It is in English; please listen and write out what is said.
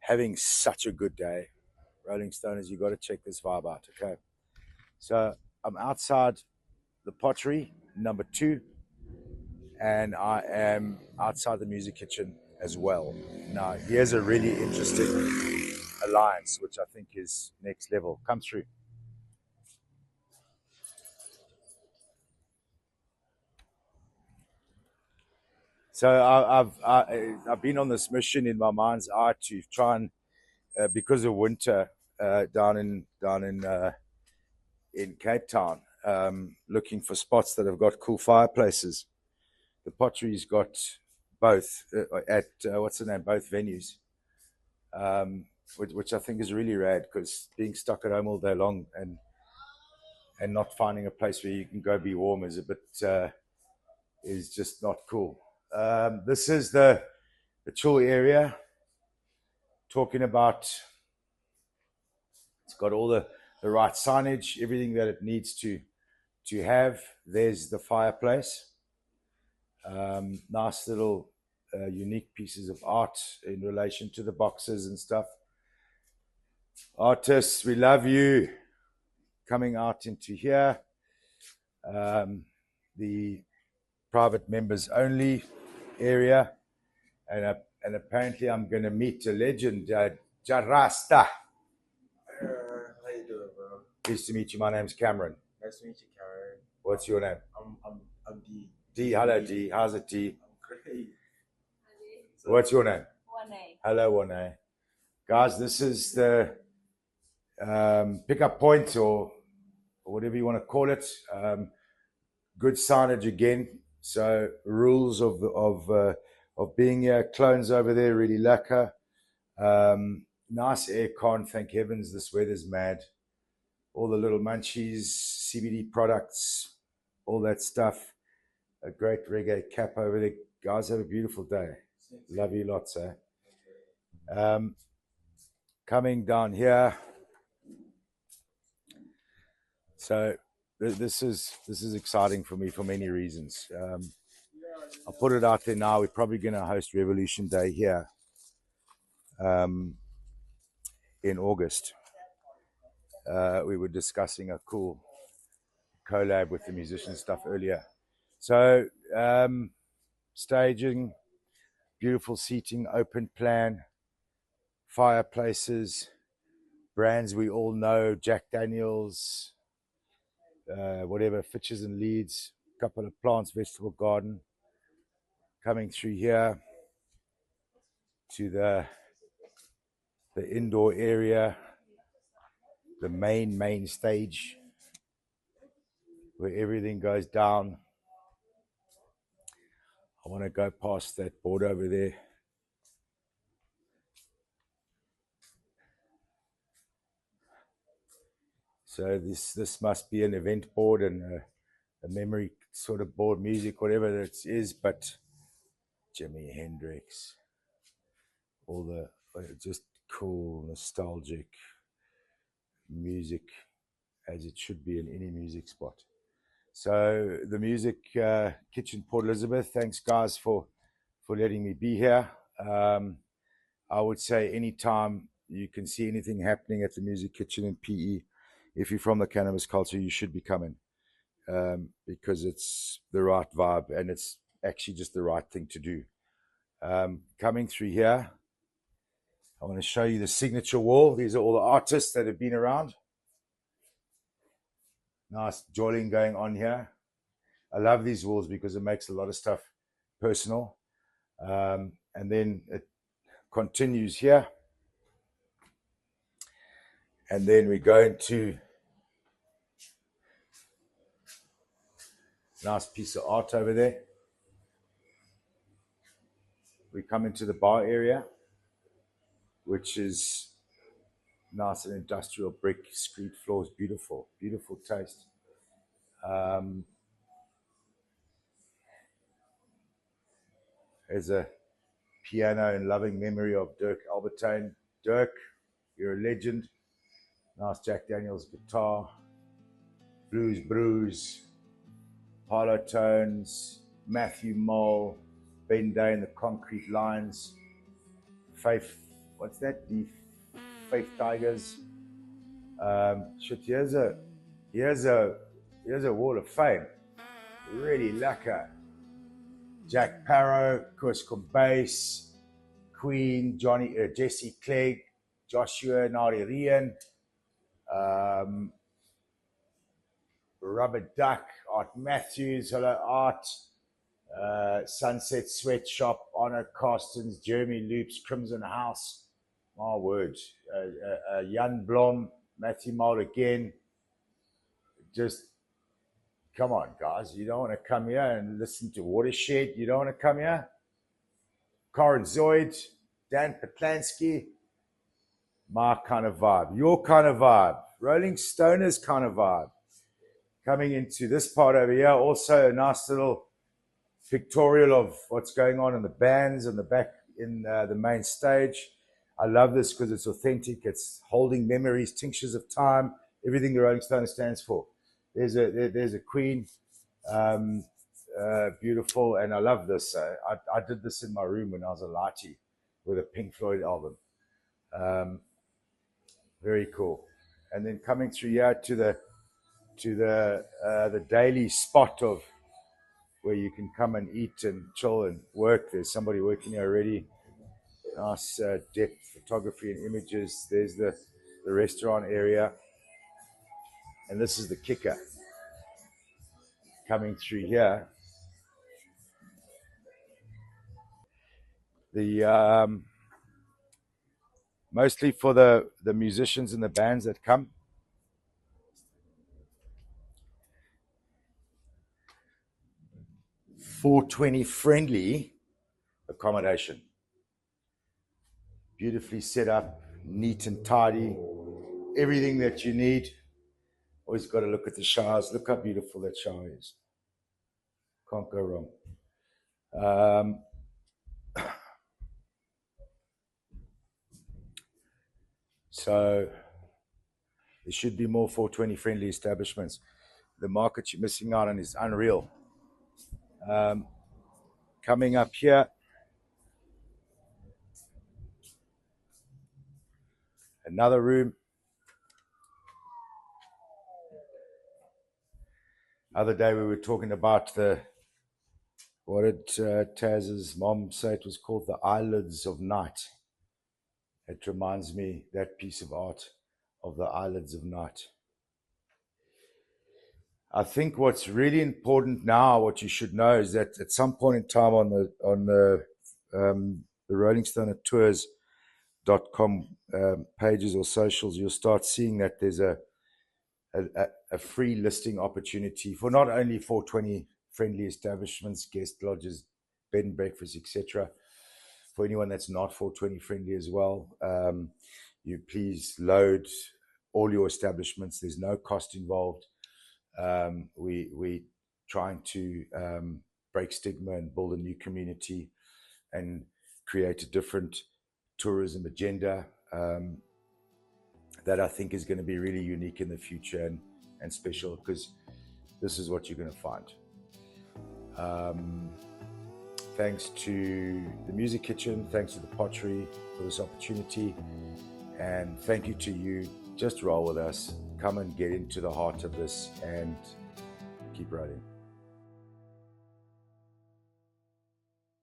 having such a good day. Rolling Stoners, you got to check this vibe out, okay? So I'm outside the Pottery, number 2, and I am outside the music kitchen as well. Now, here's a really interesting alliance, which I think is next level. Come through. So I've been on this mission in my mind's eye to try and because of winter down in Cape Town, looking for spots that have got cool fireplaces. The Pottery's got both at what's the name? Both venues, which I think is really rad because being stuck at home all day long and not finding a place where you can go be warm is a bit is just not cool. This is the chill area. Talking about, it's got all the right signage, everything that it needs to have. There's the fireplace. Nice little unique pieces of art in relation to the boxes and stuff. Artists, we love you. Coming out into here. The private members only area. And apparently I'm going to meet a legend, Jarasta. How you doing, bro? Pleased to meet you. My name's Cameron. Nice to meet you, Cameron. What's your name? I'm D. D. Hello, D. How's it, D? I'm great. So, what's your name? Wane. Hello, Wane. Guys, this is the pickup point or whatever you want to call it. Good signage again. So rules of being here. Clones over there, really lacquer. Nice aircon. Thank heavens this weather's mad. All the little munchies, CBD products, all that stuff. A great reggae cap over there. Guys, have a beautiful day. Love you lots, eh? Coming down here. So this is exciting for me for many reasons. I'll put it out there now. We're probably going to host Revolution Day here in August. We were discussing a cool collab with the musician stuff earlier. So staging, beautiful seating, open plan, fireplaces, brands we all know, Jack Daniels, whatever, Fitches and Leeds, couple of plants, vegetable garden. Coming through here to the indoor area, the main stage where everything goes down. I want to go past that board over there. So this must be an event board and a memory sort of board, music, whatever it is, but Jimi Hendrix, all the just cool, nostalgic music as it should be in any music spot. So the music kitchen, Port Elizabeth. Thanks guys for letting me be here. I would say anytime you can see anything happening at the music kitchen in PE, if you're from the cannabis culture, you should be coming because it's the right vibe and it's actually just the right thing to do. Coming through here, I want to show you the signature wall. These are all the artists that have been around. Nice joining going on here. I love these walls because it makes a lot of stuff personal. And then it continues here. And then we go into nice piece of art over there. We come into the bar area, which is nice and industrial brick, street floors, beautiful, beautiful taste. There's a piano in loving memory of Dirk Albertine. Dirk, you're a legend. Nice Jack Daniels guitar, Blues Brews, Harlow Tones, Matthew Mole, Ben Day and the Concrete Lines, Faith what's that? The Faith Tigers. Shit, here's a wall of fame. Really lacquer. Jack Parrow, of course, bass, Queen, Jesse Clegg, Joshua Naririan, Rubber Duck, Art Matthews, Hello Art, Sunset Sweatshop, Honor Carstens, Jeremy Loops, Crimson House. My word. Jan Blom, Matthew Mold again. Just come on, guys. You don't want to come here and listen to Watershed. You don't want to come here. Corin Zoid, Dan Patlansky. My kind of vibe. Your kind of vibe. Rolling Stoners kind of vibe. Coming into this part over here. Also a nice little pictorial of what's going on in the bands in the back in the main stage. I love this because it's authentic. It's holding memories, tinctures of time, everything the Rolling Stones stands for. There's a Queen, beautiful, and I love this. I did this in my room when I was a lighty with a Pink Floyd album. Very cool. And then coming through here to the daily spot of where you can come and eat and chill and work. There's somebody working here already. Nice depth photography and images. There's the restaurant area. And this is the kicker. Coming through here. The mostly for the musicians and the bands that come. $420 friendly accommodation. Beautifully set up, neat and tidy. Everything that you need. Always got to look at the showers. Look how beautiful that shower is. Can't go wrong. So there should be more 420 friendly establishments. The market you're missing out on is unreal. Coming up here, another room. Other day we were talking about what did Taz's mom say it was called? The Eyelids of Night. It reminds me, that piece of art, of the Eyelids of Night. I think what's really important now, what you should know, is that at some point in time on the Rolling Stone Tours.com pages or socials, you'll start seeing that there's a free listing opportunity for not only 420 friendly establishments, guest lodges, bed and breakfast, etc. For anyone that's not 420 friendly as well, you please load all your establishments. There's no cost involved. We trying to break stigma and build a new community and create a different tourism agenda that I think is going to be really unique in the future and special, because this is what you're going to find. Thanks to the Music Kitchen, thanks to the Pottery for this opportunity, and thank you to you. Just roll with us. Come and get into the heart of this and keep rolling.